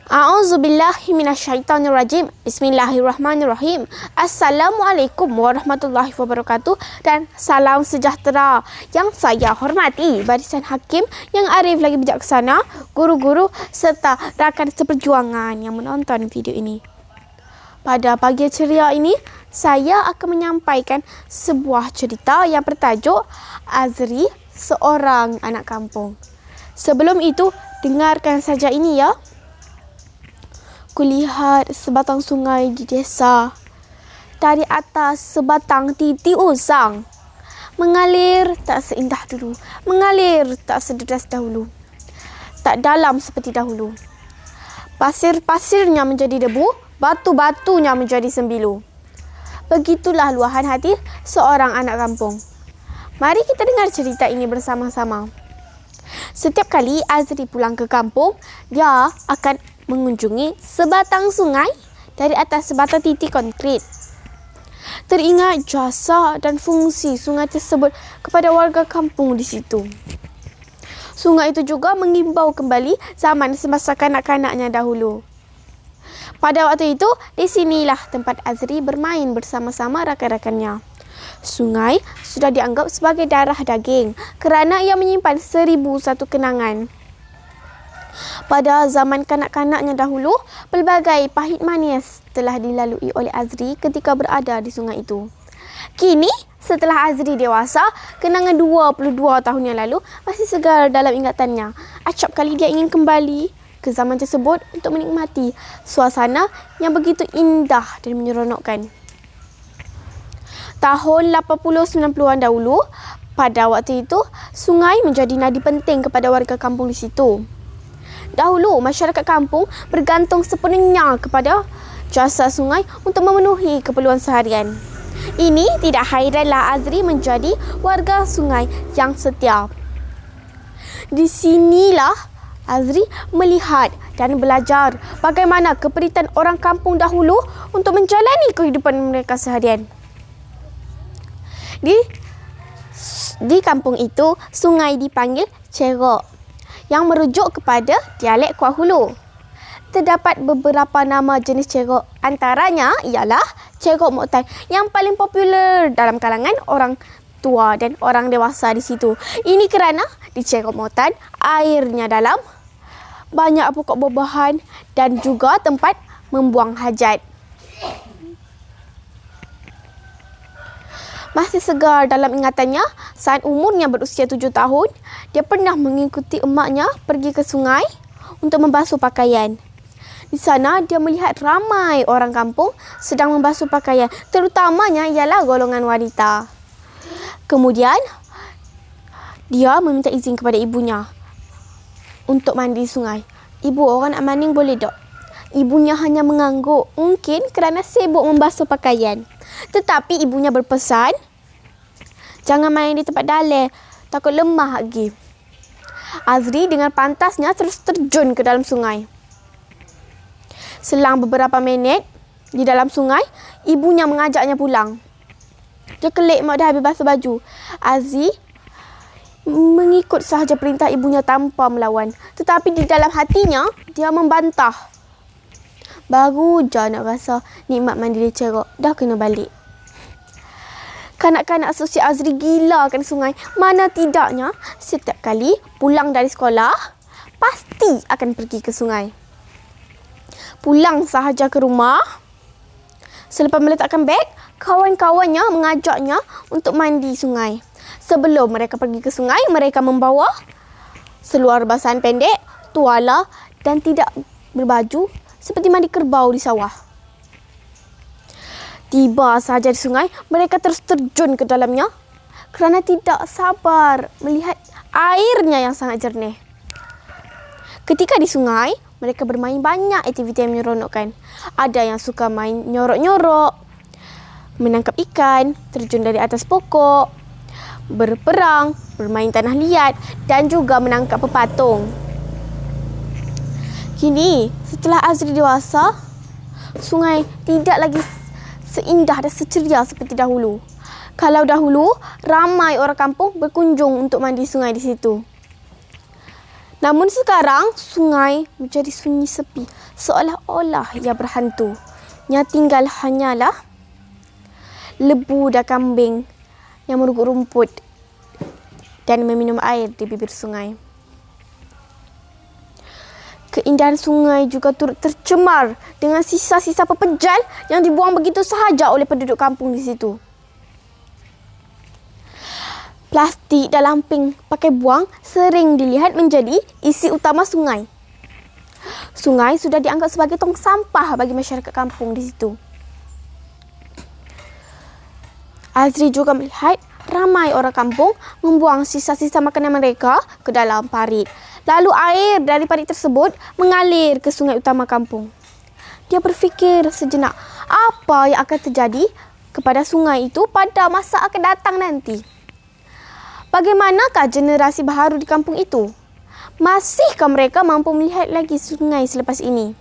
A'udzubillahi minasyaitonirrajim. Bismillahirrahmanirrahim. Assalamualaikum warahmatullahi wabarakatuh dan salam sejahtera. Yang saya hormati barisan hakim yang arif lagi bijaksana, guru-guru serta rakan seperjuangan yang menonton video ini. Pada pagi ceria ini, saya akan menyampaikan sebuah cerita yang bertajuk Azri, seorang anak kampung. Sebelum itu, dengarkan saja ini ya. Kulihat sebatang sungai di desa. Dari atas sebatang titi usang. Mengalir tak seindah dulu. Mengalir tak sederas dahulu. Tak dalam seperti dahulu. Pasir-pasirnya menjadi debu. Batu-batunya menjadi sembilu. Begitulah luahan hati seorang anak kampung. Mari kita dengar cerita ini bersama-sama. Setiap kali Azri pulang ke kampung, dia akan mengunjungi sebatang sungai dari atas sebatang titik konkret. Teringat jasa dan fungsi sungai tersebut kepada warga kampung di situ. Sungai itu juga mengimbau kembali zaman semasa kanak-kanaknya dahulu. Pada waktu itu, di sinilah tempat Azri bermain bersama-sama rakan-rakannya. Sungai sudah dianggap sebagai darah daging kerana ia menyimpan 1001 kenangan. Pada zaman kanak-kanaknya dahulu, pelbagai pahit manis telah dilalui oleh Azri ketika berada di sungai itu. Kini, setelah Azri dewasa, kenangan 22 tahun yang lalu masih segar dalam ingatannya. Acap kali dia ingin kembali ke zaman tersebut untuk menikmati suasana yang begitu indah dan menyeronokkan. Tahun 80-90-an dahulu, pada waktu itu, sungai menjadi nadi penting kepada warga kampung di situ. Dahulu, masyarakat kampung bergantung sepenuhnya kepada jasa sungai untuk memenuhi keperluan seharian. Ini tidak hairanlah Azri menjadi warga sungai yang setia. Di sinilah Azri melihat dan belajar bagaimana keperitan orang kampung dahulu untuk menjalani kehidupan mereka seharian. Di kampung itu, sungai dipanggil cerok, yang merujuk kepada dialek Kuala Hulu. Terdapat beberapa nama jenis cerok, antaranya ialah cerok Mokhtar yang paling popular dalam kalangan orang tua dan orang dewasa di situ. Ini kerana di cerok Mokhtar airnya dalam, banyak pokok buah-buahan dan juga tempat membuang hajat. Masih segar dalam ingatannya, saat umurnya berusia 7 tahun, dia pernah mengikuti emaknya pergi ke sungai untuk membasuh pakaian. Di sana, dia melihat ramai orang kampung sedang membasuh pakaian, terutamanya ialah golongan wanita. Kemudian, dia meminta izin kepada ibunya untuk mandi di sungai. Ibu, orang nak mandi boleh tak? Ibunya hanya mengangguk, mungkin kerana sibuk membasuh pakaian. Tetapi ibunya berpesan, jangan main di tempat dalam, takut lemah lagi. Azri dengan pantasnya terus terjun ke dalam sungai. Selang beberapa minit di dalam sungai, ibunya mengajaknya pulang. Dia kelik mak dah habis basuh baju. Azri mengikut sahaja perintah ibunya tanpa melawan. Tetapi di dalam hatinya, dia membantah. Baru je nak rasa nikmat mandi di cerok, dah kena balik. Kanak-kanak sosial Azri gila kan sungai. Mana tidaknya, setiap kali pulang dari sekolah, pasti akan pergi ke sungai. Pulang sahaja ke rumah, selepas meletakkan beg, kawan-kawannya mengajaknya untuk mandi sungai. Sebelum mereka pergi ke sungai, mereka membawa seluar basahan pendek, tuala dan tidak berbaju seperti mandi kerbau di sawah. Tiba sahaja di sungai, mereka terus terjun ke dalamnya kerana tidak sabar melihat airnya yang sangat jernih. Ketika di sungai, mereka bermain banyak aktiviti yang menyeronokkan. Ada yang suka main nyorok-nyorok, menangkap ikan, terjun dari atas pokok, berperang, bermain tanah liat dan juga menangkap pepatung. Kini, setelah Azri dewasa, sungai tidak lagi seindah dan seceria seperti dahulu. Kalau dahulu, ramai orang kampung berkunjung untuk mandi sungai di situ. Namun sekarang, sungai menjadi sunyi sepi. Seolah-olah ia berhantu. Yang tinggal hanyalah lebu dan kambing yang meruguk rumput dan meminum air di bibir sungai. Keindahan sungai juga turut tercemar dengan sisa-sisa pepejal yang dibuang begitu sahaja oleh penduduk kampung di situ. Plastik dan lamping pakai buang sering dilihat menjadi isi utama sungai. Sungai sudah dianggap sebagai tong sampah bagi masyarakat kampung di situ. Azri juga melihat ramai orang kampung membuang sisa-sisa makanan mereka ke dalam parit. Lalu air dari parit tersebut mengalir ke sungai utama kampung. Dia berfikir sejenak, apa yang akan terjadi kepada sungai itu pada masa akan datang nanti? Bagaimanakah generasi baharu di kampung itu? Masihkah mereka mampu melihat lagi sungai selepas ini?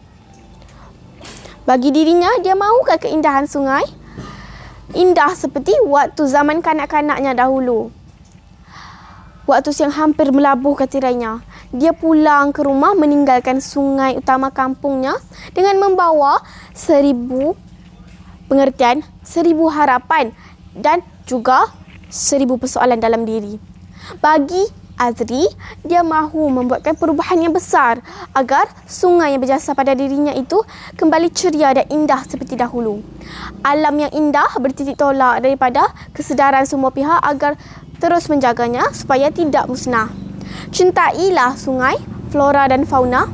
Bagi dirinya, dia mahukah keindahan sungai? Indah seperti waktu zaman kanak-kanaknya dahulu. Waktu siang hampir melabuhkan tirainya. Dia pulang ke rumah meninggalkan sungai utama kampungnya dengan membawa 1000 pengertian, 1000 harapan dan juga 1000 persoalan dalam diri. Bagi Azri, dia mahu membuatkan perubahan yang besar agar sungai yang berjasa pada dirinya itu kembali ceria dan indah seperti dahulu. Alam yang indah bertitik tolak daripada kesedaran semua pihak agar terus menjaganya supaya tidak musnah. Cintailah sungai, flora dan fauna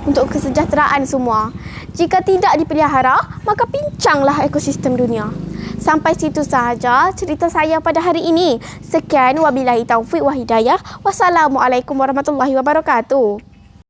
untuk kesejahteraan semua. Jika tidak dipelihara, maka pincanglah ekosistem dunia. Sampai situ sahaja cerita saya pada hari ini. Sekian, wabillahi taufiq wa hidayah. Wassalamualaikum warahmatullahi wabarakatuh.